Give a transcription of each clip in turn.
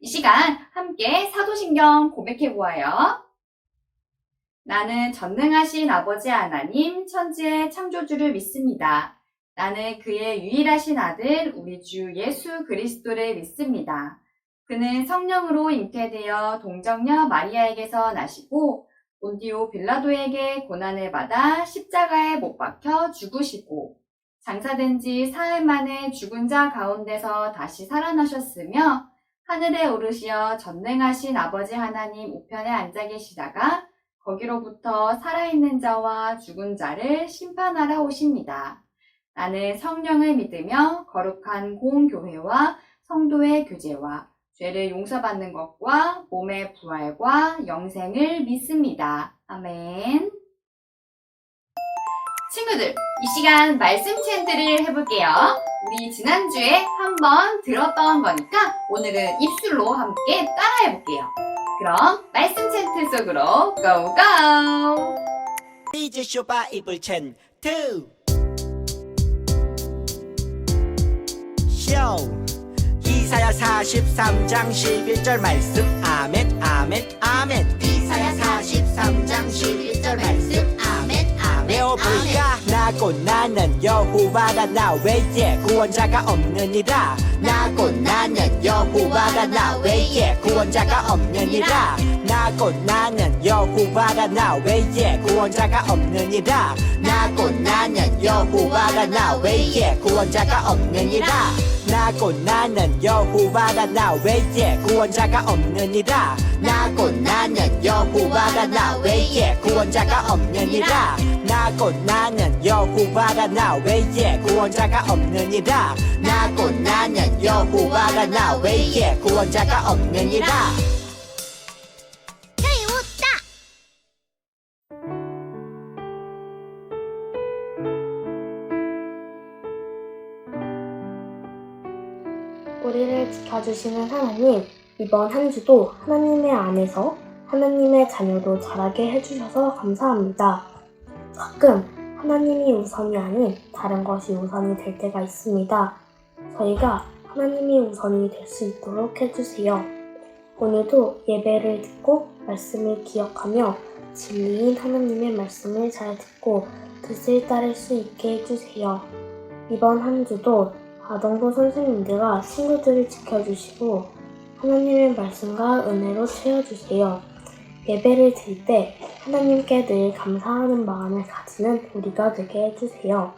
이 시간 함께 사도신경 고백해보아요. 나는 전능하신 아버지 하나님 천지의 창조주를 믿습니다. 나는 그의 유일하신 아들 우리 주 예수 그리스도를 믿습니다. 그는 성령으로 잉태되어 동정녀 마리아에게서 나시고 본디오 빌라도에게 고난을 받아 십자가에 못 박혀 죽으시고 장사된 지 사흘 만에 죽은 자 가운데서 다시 살아나셨으며 하늘에 오르시어 전능하신 아버지 하나님 우편에 앉아 계시다가 거기로부터 살아있는 자와 죽은 자를 심판하러 오십니다. 나는 성령을 믿으며 거룩한 공교회와 성도의 교제와 죄를 용서받는 것과 몸의 부활과 영생을 믿습니다. 아멘. 친구들, 이 시간 말씀 챈트를 해볼게요. 우리 지난주에 한번 들었던 거니까 오늘은 입술로 함께 따라해볼게요. 그럼 말씀 챈트 속으로 고고! 이제 쇼바 이불 챈트 쇼 이사야 43장 11절 말씀 아멘 아멘 아멘 이사야 43장 11절 말씀 아멘 아멘 외워볼까 나고 나는 여호와라 나 외에 구원자가 없느니라 나고 나는 여호와라 나 외에 구원자가 없느니라 나고 나는 여호와라 나 외에 구원자가 없느니라 나고 나는 여호와라 나 외에 구원자가 없느니라 나고 나는 여호와라 나 외에 구원자가 없느니라 나고 나는 여호와라 나 외에 구원자가 없느니라 나고 나는 여호와라 나 외에 구원자가 없느니라 나고 나는 여호와라 나 외에 구원자가 없느니라 웃다 우리를 지켜주시는 하나님, 이번 한 주도 하나님의 안에서 하나님의 자녀로 자라게 해주셔서 감사합니다. 가끔 하나님이 우선이 아닌 다른 것이 우선이 될 때가 있습니다. 저희가 하나님이 우선이 될 수 있도록 해주세요. 오늘도 예배를 듣고 말씀을 기억하며 진리인 하나님의 말씀을 잘 듣고 뜻을 따를 수 있게 해주세요. 이번 한 주도 아동부 선생님들과 친구들을 지켜주시고 하나님의 말씀과 은혜로 채워주세요. 예배를 드릴 때 하나님께 늘 감사하는 마음을 가지는 우리가 되게 해주세요.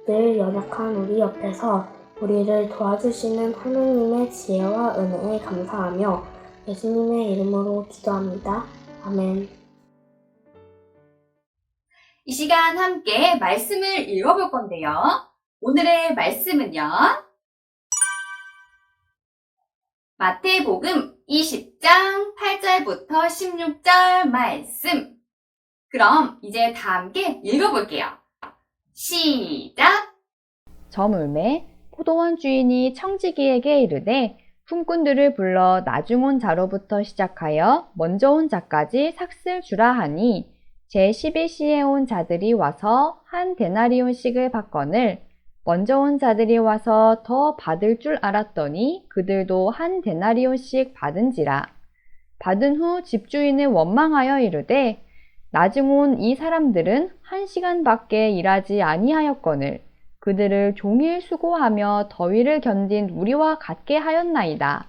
늘 연약한 우리 옆에서 우리를 도와주시는 하나님의 지혜와 은혜에 감사하며 예수님의 이름으로 기도합니다. 아멘. 이 시간 함께 말씀을 읽어볼 건데요. 오늘의 말씀은요. 마태복음 20장 8절부터 16절 말씀. 그럼 이제 다 함께 읽어볼게요. 시작! 저물매 포도원 주인이 청지기에게 이르되 품꾼들을 불러 나중 온 자로부터 시작하여 먼저 온 자까지 삭슬 주라 하니 제11시에 온 자들이 와서 한 데나리온씩을 받거늘 먼저 온 자들이 와서 더 받을 줄 알았더니 그들도 한 데나리온씩 받은지라. 받은 후 집주인을 원망하여 이르되 나중 온 이 사람들은 1시간밖에 일하지 아니하였거늘 그들을 종일 수고하며 더위를 견딘 우리와 같게 하였나이다.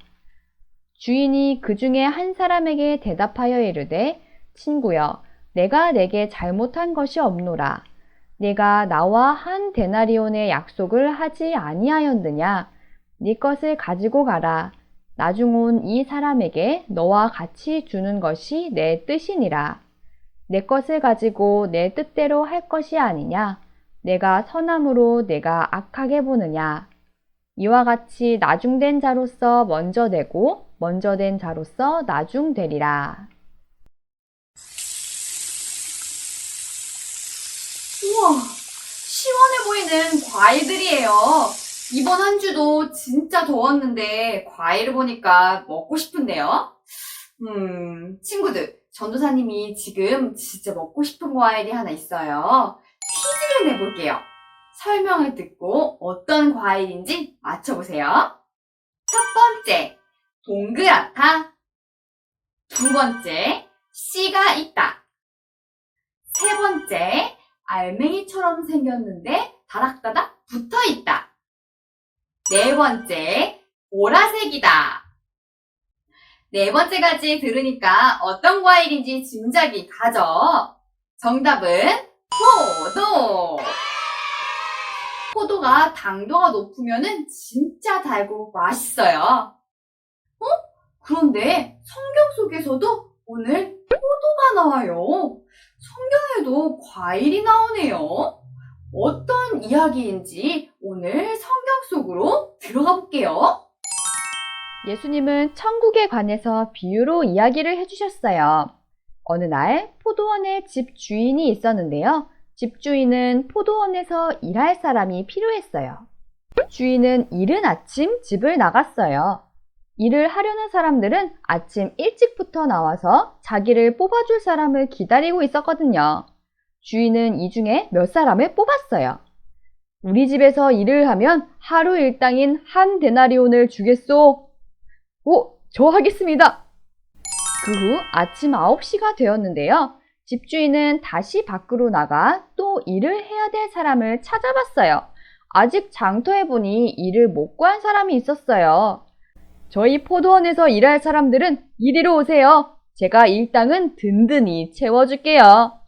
주인이 그 중에 한 사람에게 대답하여 이르되 친구여 내가 내게 잘못한 것이 없노라. 네가 나와 한 데나리온의 약속을 하지 아니하였느냐? 네 것을 가지고 가라. 나중 온 이 사람에게 너와 같이 주는 것이 내 뜻이니라. 내 것을 가지고 내 뜻대로 할 것이 아니냐? 내가 선함으로 내가 악하게 보느냐? 이와 같이 나중된 자로서 먼저 되고 먼저 된 자로서 나중되리라. 우와, 시원해 보이는 과일들이에요. 이번 한 주도 진짜 더웠는데 과일을 보니까 먹고 싶은데요. 친구들, 전도사님이 지금 진짜 먹고 싶은 과일이 하나 있어요. 퀴즈를 내볼게요. 설명을 듣고 어떤 과일인지 맞춰보세요. 첫 번째, 동그랗다. 두 번째, 씨가 있다. 세 번째, 알맹이처럼 생겼는데 다닥다닥 붙어 있다. 네 번째, 보라색이다. 네 번째까지 들으니까 어떤 과일인지 짐작이 가죠? 정답은 포도! 포도가 당도가 높으면 진짜 달고 맛있어요. 그런데 성경 속에서도 오늘 포도가 나와요. 성경에도 과일이 나오네요. 어떤 이야기인지 오늘 성경 속으로 들어가 볼게요. 예수님은 천국에 관해서 비유로 이야기를 해주셨어요. 어느 날 포도원에 집 주인이 있었는데요. 집주인은 포도원에서 일할 사람이 필요했어요. 주인은 이른 아침 집을 나갔어요. 일을 하려는 사람들은 아침 일찍부터 나와서 자기를 뽑아줄 사람을 기다리고 있었거든요. 주인은 이 중에 몇 사람을 뽑았어요. 우리 집에서 일을 하면 하루 일당인 한 데나리온을 주겠소. 저 하겠습니다. 그 후 아침 9시가 되었는데요. 집주인은 다시 밖으로 나가 또 일을 해야 될 사람을 찾아봤어요. 아직 장터해보니 일을 못 구한 사람이 있었어요. 저희 포도원에서 일할 사람들은 이리로 오세요. 제가 일당은 든든히 채워줄게요.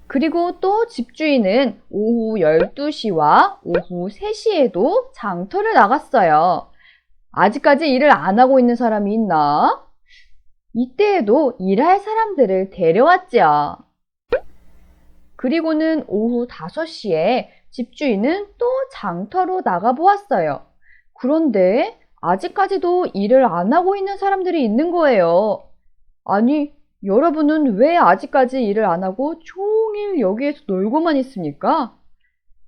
그리고 또 집주인은 오후 12시와 오후 3시에도 장터를 나갔어요. 아직까지 일을 안 하고 있는 사람이 있나? 이때에도 일할 사람들을 데려왔죠. 그리고는 오후 5시에 집주인은 또 장터로 나가보았어요. 그런데 아직까지도 일을 안 하고 있는 사람들이 있는 거예요. 아니, 여러분은 왜 아직까지 일을 안 하고 종일 여기에서 놀고만 있습니까?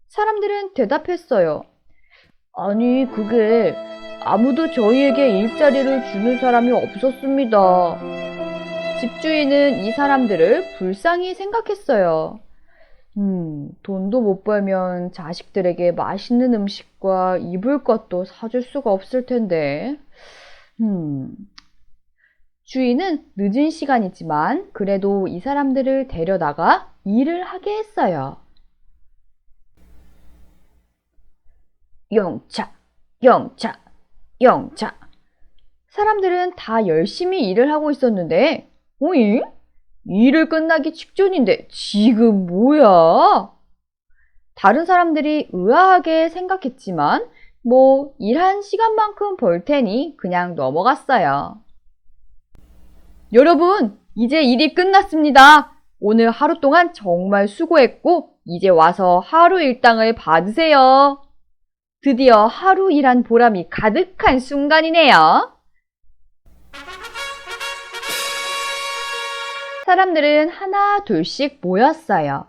사람들은 대답했어요. 아니, 그게 아무도 저희에게 일자리를 주는 사람이 없었습니다. 집주인은 이 사람들을 불쌍히 생각했어요. 돈도 못 벌면 자식들에게 맛있는 음식과 입을 것도 사줄 수가 없을 텐데. 주인은 늦은 시간이지만 그래도 이 사람들을 데려다가 일을 하게 했어요. 영차, 영차, 영차. 사람들은 다 열심히 일을 하고 있었는데, 오잉? 일을 끝나기 직전인데 지금 뭐야? 다른 사람들이 의아하게 생각했지만 일한 시간만큼 벌 테니 그냥 넘어갔어요. 여러분, 이제 일이 끝났습니다. 오늘 하루 동안 정말 수고했고 이제 와서 하루 일당을 받으세요. 드디어 하루 일한 보람이 가득한 순간이네요. 사람들은 하나 둘씩 모였어요.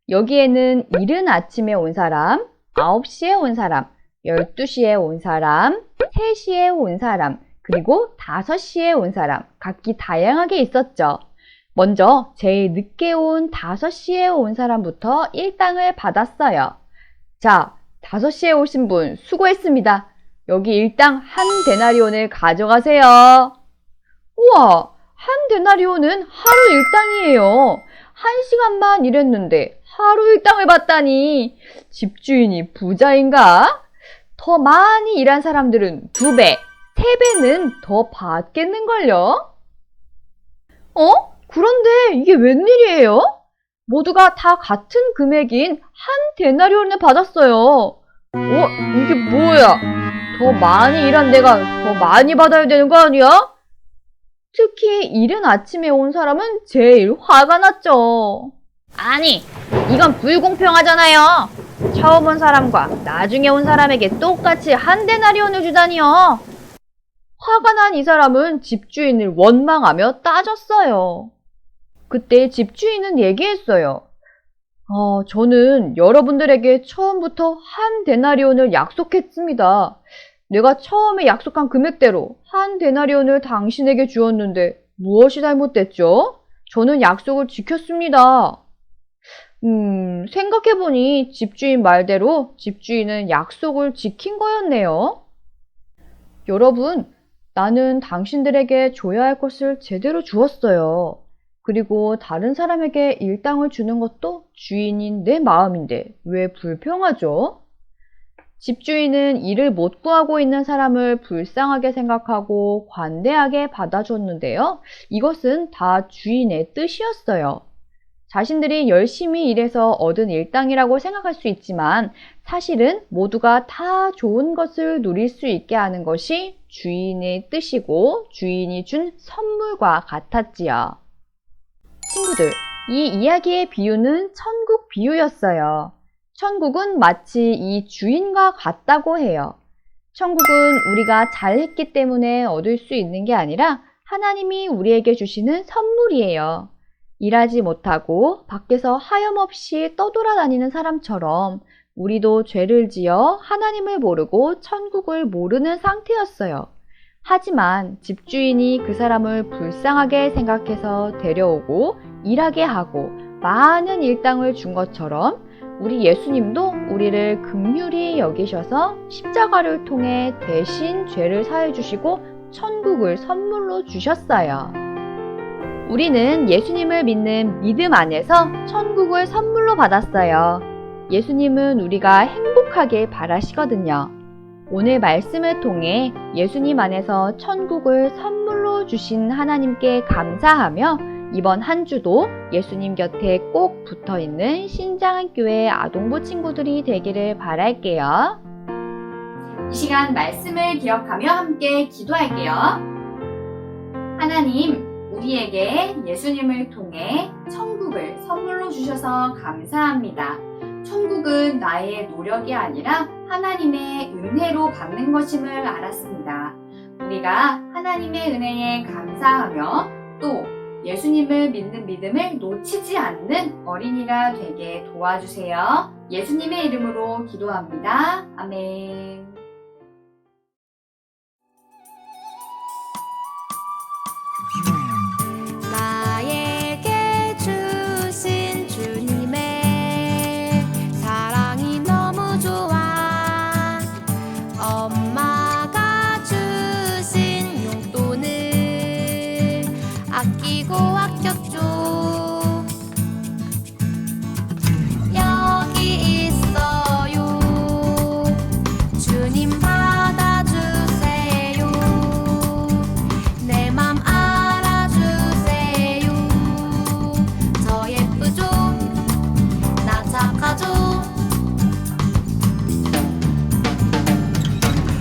여기에는 이른 아침에 온 사람, 9시에 온 사람, 12시에 온 사람, 3시에 온 사람, 그리고 5시에 온 사람, 각기 다양하게 있었죠. 먼저 제일 늦게 온 5시에 온 사람부터 일당을 받았어요. 자, 5시에 오신 분 수고했습니다. 여기 일당 한 데나리온을 가져가세요. 우와! 한 데나리온은 하루 일당이에요. 1시간만 일했는데 하루 일당을 받다니 집주인이 부자인가? 더 많이 일한 사람들은 2배, 3배는 더 받겠는걸요? 그런데 이게 웬일이에요? 모두가 다 같은 금액인 한 데나리온을 받았어요. 이게 뭐야? 더 많이 일한 내가 더 많이 받아야 되는 거 아니야? 특히 이른 아침에 온 사람은 제일 화가 났죠. 아니, 이건 불공평하잖아요. 처음 온 사람과 나중에 온 사람에게 똑같이 한 데나리온을 주다니요. 화가 난 이 사람은 집주인을 원망하며 따졌어요. 그때 집주인은 얘기했어요. 저는 여러분들에게 처음부터 한 데나리온을 약속했습니다. 내가 처음에 약속한 금액대로 한 데나리온을 당신에게 주었는데 무엇이 잘못됐죠? 저는 약속을 지켰습니다. 생각해보니 집주인 말대로 집주인은 약속을 지킨 거였네요. 여러분, 나는 당신들에게 줘야 할 것을 제대로 주었어요. 그리고 다른 사람에게 일당을 주는 것도 주인인 내 마음인데 왜 불평하죠? 집주인은 일을 못 구하고 있는 사람을 불쌍하게 생각하고 관대하게 받아줬는데요. 이것은 다 주인의 뜻이었어요. 자신들이 열심히 일해서 얻은 일당이라고 생각할 수 있지만 사실은 모두가 다 좋은 것을 누릴 수 있게 하는 것이 주인의 뜻이고 주인이 준 선물과 같았지요. 친구들, 이 이야기의 비유는 천국 비유였어요. 천국은 마치 이 주인과 같다고 해요. 천국은 우리가 잘했기 때문에 얻을 수 있는 게 아니라 하나님이 우리에게 주시는 선물이에요. 일하지 못하고 밖에서 하염없이 떠돌아다니는 사람처럼 우리도 죄를 지어 하나님을 모르고 천국을 모르는 상태였어요. 하지만 집주인이 그 사람을 불쌍하게 생각해서 데려오고 일하게 하고 많은 일당을 준 것처럼 우리 예수님도 우리를 긍휼히 여기셔서 십자가를 통해 대신 죄를 사해 주시고 천국을 선물로 주셨어요. 우리는 예수님을 믿는 믿음 안에서 천국을 선물로 받았어요. 예수님은 우리가 행복하길 바라시거든요. 오늘 말씀을 통해 예수님 안에서 천국을 선물로 주신 하나님께 감사하며 이번 한 주도 예수님 곁에 꼭 붙어 있는 신장교회 아동부 친구들이 되기를 바랄게요. 이 시간 말씀을 기억하며 함께 기도할게요. 하나님, 우리에게 예수님을 통해 천국을 선물로 주셔서 감사합니다. 천국은 나의 노력이 아니라 하나님의 은혜로 받는 것임을 알았습니다. 우리가 하나님의 은혜에 감사하며 또 예수님을 믿는 믿음을 놓치지 않는 어린이가 되게 도와주세요. 예수님의 이름으로 기도합니다. 아멘. 나에게 주신 주님의 사랑이 너무 좋아. 엄마가 주신 용돈을 아끼고 아꼈죠. 여기 있어요. 주님 받아주세요. 내 맘 알아주세요. 저 예쁘죠? 나 착하죠?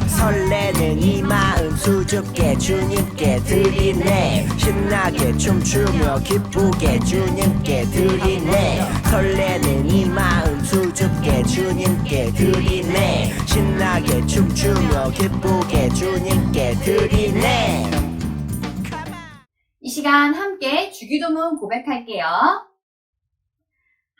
설레는 이 마음 수줍게 주님께 드리네. 신나게 춤추며 기쁘게 주님께 드리네. 설레는 이 마음 수줍게 주님께 드리네. 신나게 춤추며 기쁘게 주님께 드리네. 이 시간 함께 주기도문 고백할게요.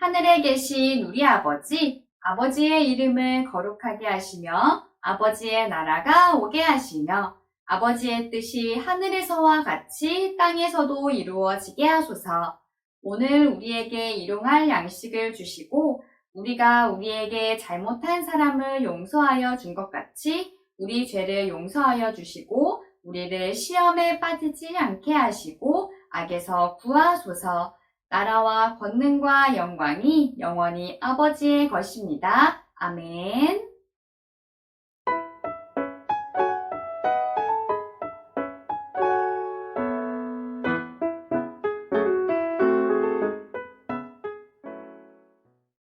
하늘에 계신 우리 아버지, 아버지의 이름을 거룩하게 하시며 아버지의 나라가 오게 하시며 아버지의 뜻이 하늘에서와 같이 땅에서도 이루어지게 하소서. 오늘 우리에게 일용할 양식을 주시고 우리가 우리에게 잘못한 사람을 용서하여 준 것 같이 우리 죄를 용서하여 주시고 우리를 시험에 빠지지 않게 하시고 악에서 구하소서. 나라와 권능과 영광이 영원히 아버지의 것입니다. 아멘.